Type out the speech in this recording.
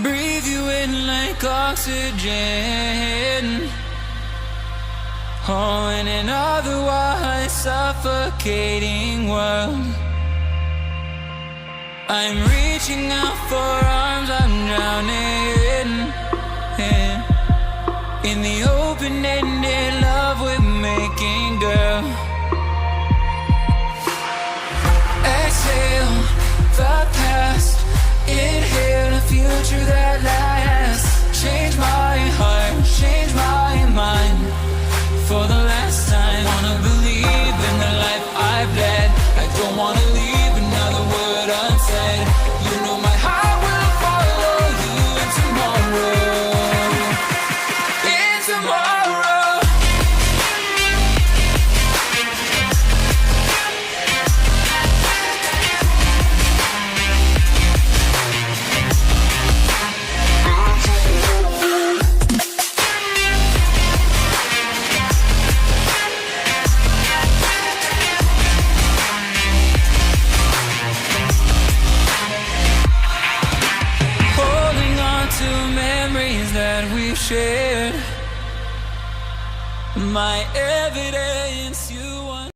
breathe you in like oxygen. Oh, in an otherwise suffocating world, I'm reaching out for arms, I'm drowning in the open-ended love we're making, girl. Exhale the past, inhale a future that lasts. Change my heart, change my mind for the last time. Wanna believe in the life I've led. I don't wanna leave another word unsaid. You know my heart will follow you in tomorrow. In tomorrow. That we've shared, my evidence you want.